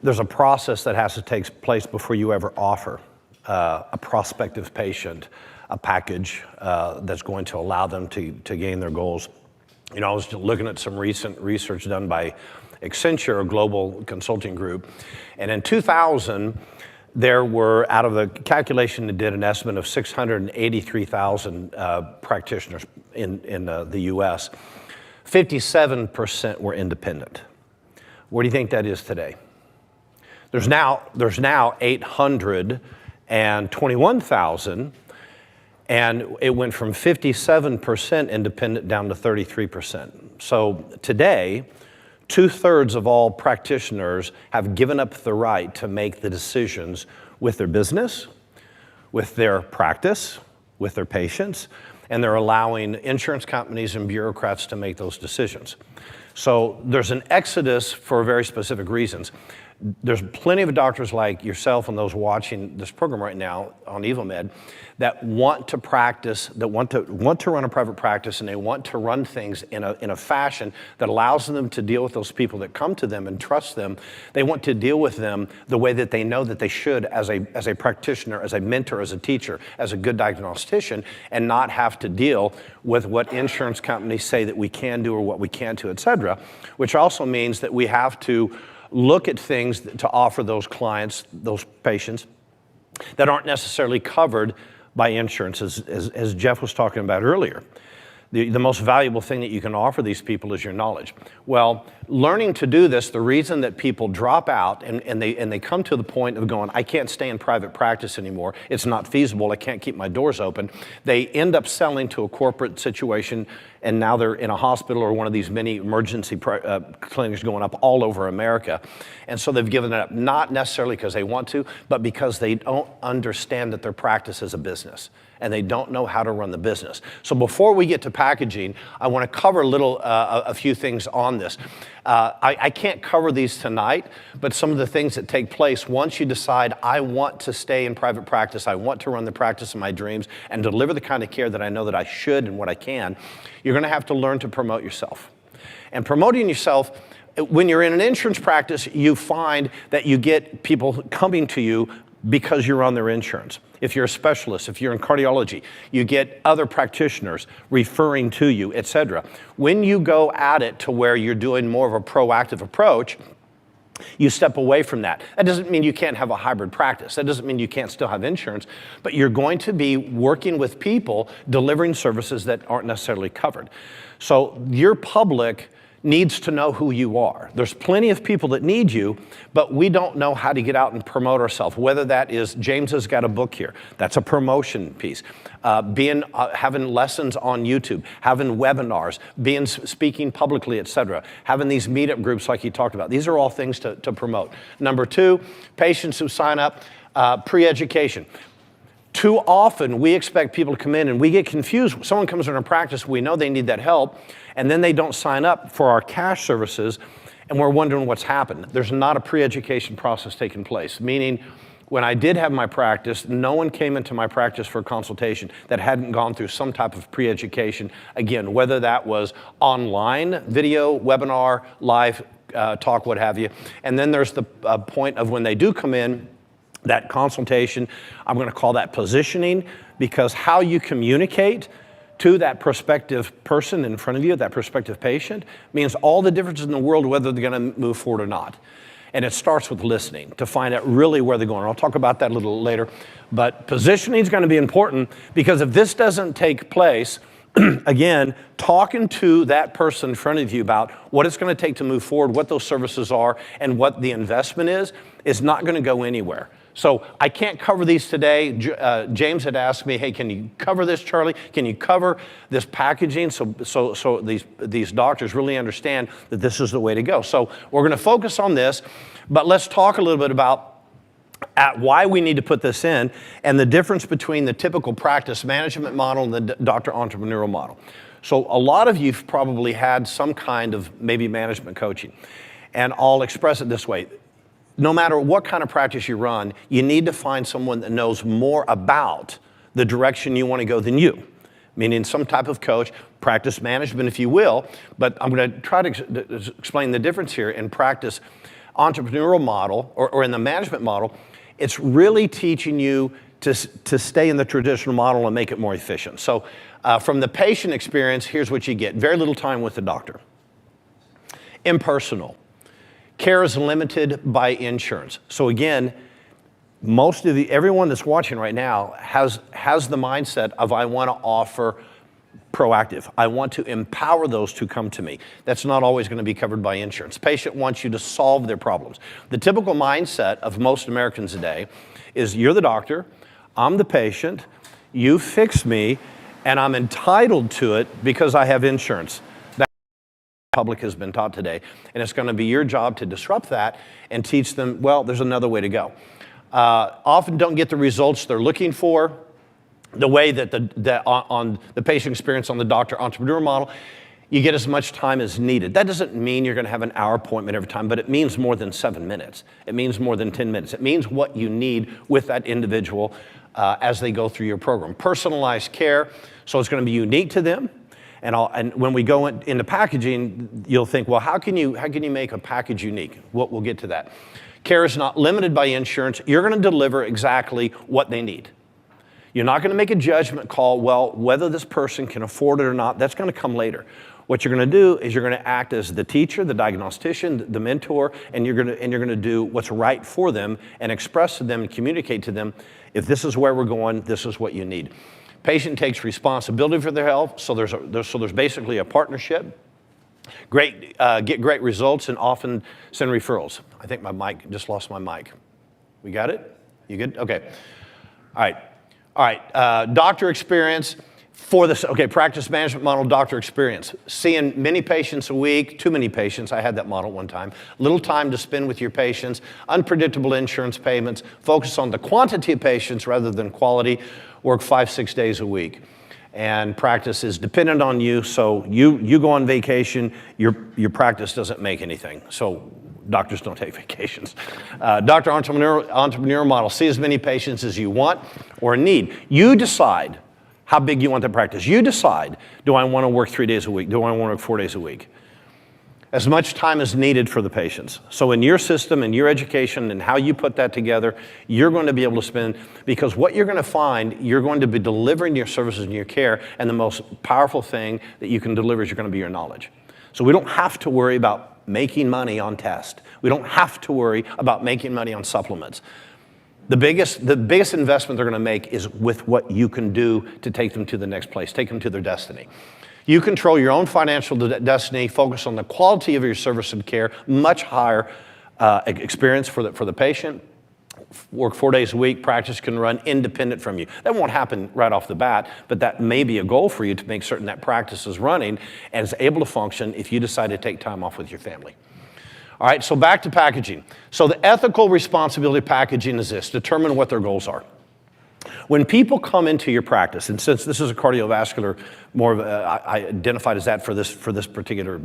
there's a process that has to take place before you ever offer a prospective patient a package that's going to allow them to gain their goals. You know, I was looking at some recent research done by Accenture, a global consulting group, and in 2000, there were, out of the calculation that did an estimate of 683,000 practitioners in the US, 57% were independent. What do you think that is today? There's now 821,000, and it went from 57% independent down to 33%. So today, 2/3 of all practitioners have given up the right to make the decisions with their business, with their practice, with their patients, and they're allowing insurance companies and bureaucrats to make those decisions. So there's an exodus for very specific reasons. There's plenty of doctors like yourself and those watching this program right now on EvoMed that want to practice, that want to run a private practice, and they want to run things in a fashion that allows them to deal with those people that come to them and trust them. They want to deal with them the way that they know that they should as a practitioner, as a mentor, as a teacher, as a good diagnostician, and not have to deal with what insurance companies say that we can do or what we can't do, et cetera, which also means that we have to look at things to offer those clients, those patients, that aren't necessarily covered by insurance, as Jeff was talking about earlier. The most valuable thing that you can offer these people is your knowledge. Well, learning to do this, the reason that people drop out and they come to the point of going, I can't stay in private practice anymore, it's not feasible, I can't keep my doors open, they end up selling to a corporate situation, and now they're in a hospital or one of these many emergency clinics going up all over America. And so they've given it up, not necessarily because they want to, but because they don't understand that their practice is a business, and they don't know how to run the business. So before we get to packaging, I want to cover a few things on this. I can't cover these tonight, but some of the things that take place once you decide, I want to stay in private practice, I want to run the practice of my dreams and deliver the kind of care that I know that I should and what I can, you're going to have to learn to promote yourself. And promoting yourself, when you're in an insurance practice, you find that you get people coming to you because you're on their insurance. If you're a specialist, if you're in cardiology, you get other practitioners referring to you, et cetera. When you go at it to where you're doing more of a proactive approach, you step away from that. That doesn't mean you can't have a hybrid practice. That doesn't mean you can't still have insurance, but you're going to be working with people delivering services that aren't necessarily covered. So your public needs to know who you are. There's plenty of people that need you, but we don't know how to get out and promote ourselves. Whether that is, James has got a book here, that's a promotion piece. Having lessons on YouTube, having webinars, speaking publicly, et cetera, having these meetup groups like he talked about. These are all things to promote. Number two, patients who sign up, pre-education. Too often we expect people to come in and we get confused. Someone comes in our practice, we know they need that help, and then they don't sign up for our cash services, and we're wondering what's happened. There's not a pre-education process taking place, meaning when I did have my practice, no one came into my practice for a consultation that hadn't gone through some type of pre-education. Again, whether that was online, video, webinar, live talk, what have you. And then there's the point of when they do come in, that consultation, I'm going to call that positioning, because how you communicate to that prospective person in front of you, that prospective patient, means all the difference in the world whether they're going to move forward or not. And it starts with listening to find out really where they're going. I'll talk about that a little later. But positioning is going to be important, because if this doesn't take place, again, talking to that person in front of you about what it's going to take to move forward, what those services are, and what the investment is not going to go anywhere. So I can't cover these today. James had asked me, hey, can you cover this, Charlie? Can you cover this packaging so these doctors really understand that this is the way to go? So we're going to focus on this, but let's talk a little bit about why we need to put this in and the difference between the typical practice management model and the doctor entrepreneurial model. So a lot of you've probably had some kind of maybe management coaching, and I'll express it this way. No matter what kind of practice you run, you need to find someone that knows more about the direction you want to go than you, meaning some type of coach, practice management, if you will. But I'm going to try to explain the difference here in practice entrepreneurial model or in the management model, it's really teaching you to stay in the traditional model and make it more efficient. So from the patient experience, here's what you get. Very little time with the doctor. Impersonal. Care is limited by insurance. So again, everyone that's watching right now has the mindset of I want to offer proactive. I want to empower those to come to me. That's not always going to be covered by insurance. The patient wants you to solve their problems. The typical mindset of most Americans today is you're the doctor, I'm the patient, you fix me, and I'm entitled to it because I have insurance. That's what the public has been taught today. And it's going to be your job to disrupt that and teach them, well, there's another way to go. Often don't get the results they're looking for. The way that on the patient experience on the doctor entrepreneur model, you get as much time as needed. That doesn't mean you're going to have an hour appointment every time, but it means more than 7 minutes. It means more than 10 minutes. It means what you need with that individual as they go through your program. Personalized care, so it's going to be unique to them. And when we go into packaging, you'll think, well, how can you make a package unique? We'll get to that. Care is not limited by insurance. You're going to deliver exactly what they need. You're not going to make a judgment call, well, whether this person can afford it or not. That's going to come later. What you're going to do is you're going to act as the teacher, the diagnostician, the mentor, and you're going to do what's right for them and express to them and communicate to them, if this is where we're going, this is what you need. Patient takes responsibility for their health, so there's basically a partnership. Get great results and often send referrals. I think my mic, just lost my mic. We got it? You good? Okay. All right, doctor experience for this, practice management model, doctor experience. Seeing many patients a week, too many patients, I had that model one time. Little time to spend with your patients, unpredictable insurance payments, focus on the quantity of patients rather than quality, work 5-6 days a week. And practice is dependent on you, so you go on vacation, your practice doesn't make anything. So doctors don't take vacations. Doctor entrepreneur model, see as many patients as you want or need. You decide how big you want the practice. You decide, do I want to work 3 days a week? Do I want to work 4 days a week? As much time as needed for the patients. So in your system and your education and how you put that together, you're going to be able to spend, because what you're going to find, you're going to be delivering your services and your care, and the most powerful thing that you can deliver is you're going to be your knowledge. So we don't have to worry about making money on tests. We don't have to worry about making money on supplements. The biggest investment they're going to make is with what you can do to take them to the next place, take them to their destiny. You control your own financial destiny, focus on the quality of your service and care, much higher experience for the patient. Work 4 days a week, practice can run independent from you. That won't happen right off the bat, but that may be a goal for you to make certain that practice is running and is able to function if you decide to take time off with your family. All right, so back to packaging. So the ethical responsibility of packaging is this: determine what their goals are. When people come into your practice, and since this is a cardiovascular, I identified as that for this particular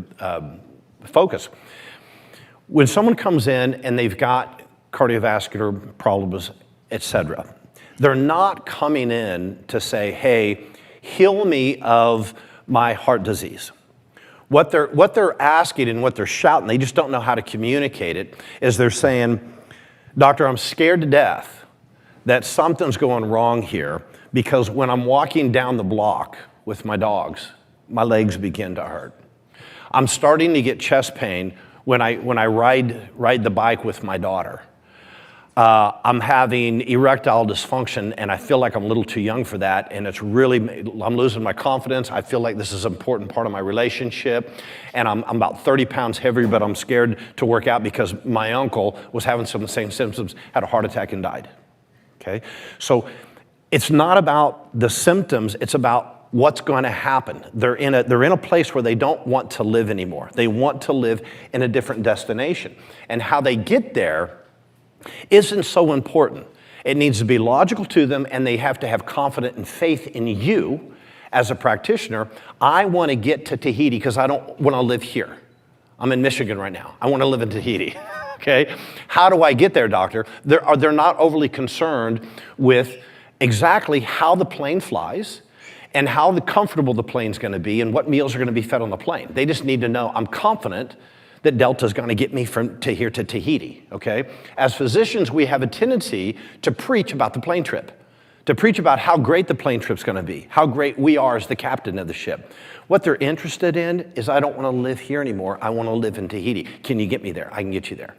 focus. When someone comes in and they've got cardiovascular problems, etc., they're not coming in to say, hey, heal me of my heart disease. What they're asking and what they're shouting, they just don't know how to communicate it, is they're saying, doctor, I'm scared to death that something's going wrong here, because when I'm walking down the block with my dogs, my legs begin to hurt. I'm starting to get chest pain when I ride the bike with my daughter. I'm having erectile dysfunction, and I feel like I'm a little too young for that, and I'm losing my confidence. I feel like this is an important part of my relationship, and I'm about 30 pounds heavier, but I'm scared to work out because my uncle was having some of the same symptoms, had a heart attack and died. Okay? So it's not about the symptoms, it's about what's going to happen. They're in a place where they don't want to live anymore. They want to live in a different destination. And how they get there isn't so important. It needs to be logical to them, and they have to have confidence and faith in you as a practitioner. I want to get to Tahiti because I don't want to live here. I'm in Michigan right now. I want to live in Tahiti. Okay? How do I get there, doctor? They're not overly concerned with exactly how the plane flies and how comfortable the plane's going to be and what meals are going to be fed on the plane. They just need to know, I'm confident that Delta's going to get me from here to Tahiti, okay? As physicians, we have a tendency to preach about the plane trip, to preach about how great the plane trip's going to be, how great we are as the captain of the ship. What they're interested in is, I don't want to live here anymore. I want to live in Tahiti. Can you get me there? I can get you there.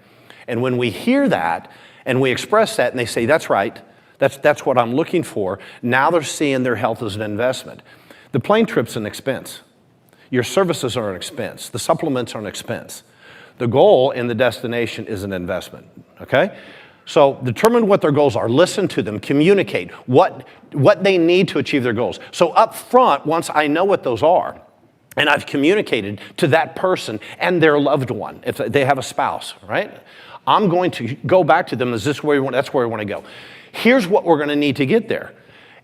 And when we hear that and we express that and they say, that's right, that's what I'm looking for, now they're seeing their health as an investment. The plane trip's an expense. Your services are an expense. The supplements are an expense. The goal and the destination is an investment, okay? So determine what their goals are. Listen to them. Communicate what they need to achieve their goals. So up front, once I know what those are, and I've communicated to that person and their loved one, if they have a spouse, right? I'm going to go back to them. Is this where you want? That's where we want to go. Here's what we're going to need to get there,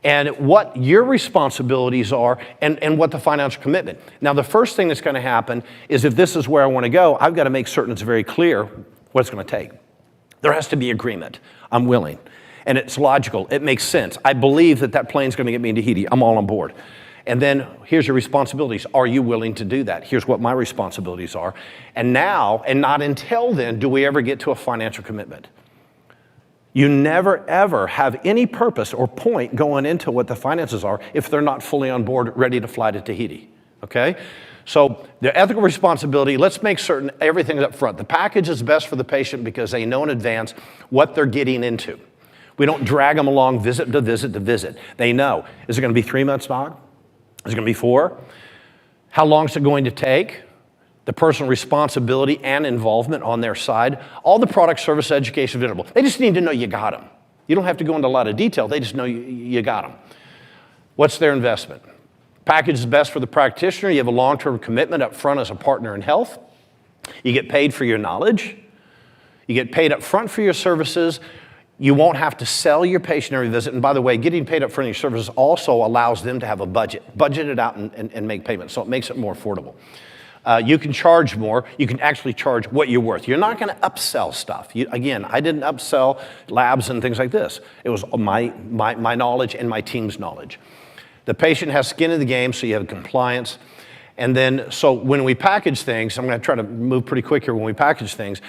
and what your responsibilities are, and what the financial commitment. Now, the first thing that's going to happen is, if this is where I want to go, I've got to make certain it's very clear what it's going to take. There has to be agreement. I'm willing. And it's logical. It makes sense. I believe that plane's going to get me into Tahiti. I'm all on board. And then here's your responsibilities. Are you willing to do that? Here's what my responsibilities are. And now, and not until then, do we ever get to a financial commitment. You never, ever have any purpose or point going into what the finances are if they're not fully on board, ready to fly to Tahiti, okay? So the ethical responsibility, let's make certain everything's up front. The package is best for the patient because they know in advance what they're getting into. We don't drag them along visit to visit to visit. They know. Is it going to be 3 months, Doc? Is it going to be 4? How long is it going to take? The personal responsibility and involvement on their side. All the product, service, education available. They just need to know you got them. You don't have to go into a lot of detail. They just know you got them. What's their investment? Package is best for the practitioner. You have a long-term commitment up front as a partner in health. You get paid for your knowledge. You get paid up front for your services. You won't have to sell your patient every visit. And by the way, getting paid up front for your services also allows them to have a budget it out and make payments. So it makes it more affordable. You can charge more. You can actually charge what you're worth. You're not going to upsell stuff. Again, I didn't upsell labs and things like this. It was my knowledge and my team's knowledge. The patient has skin in the game, so you have compliance. And then, so when we package things, I'm going to try to move pretty quick here when we package things,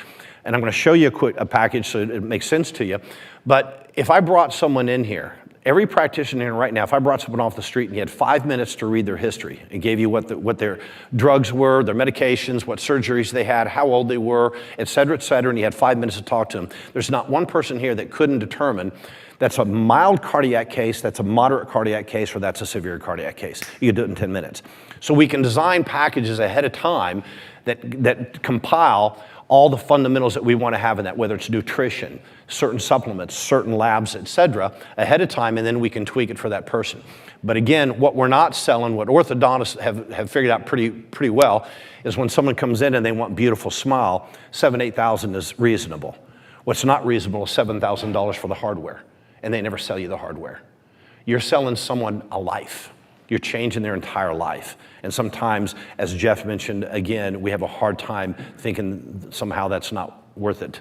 and I'm going to show you a package so it makes sense to you. But if I brought someone in here, every practitioner right now, if I brought someone off the street and you had 5 minutes to read their history, it gave you what their drugs were, their medications, what surgeries they had, how old they were, et cetera, and you had 5 minutes to talk to them, there's not one person here that couldn't determine that's a mild cardiac case, that's a moderate cardiac case, or that's a severe cardiac case. You can do it in 10 minutes. So we can design packages ahead of time that compile all the fundamentals that we want to have in that, whether it's nutrition, certain supplements, certain labs, et cetera, ahead of time, and then we can tweak it for that person. But again, what we're not selling, what orthodontists have figured out pretty well, is when someone comes in and they want beautiful smile, $7,000, $8,000 is reasonable. What's not reasonable is $7,000 for the hardware, and they never sell you the hardware. You're selling someone a life. You're changing their entire life. And sometimes, as Jeff mentioned, again, we have a hard time thinking somehow that's not worth it.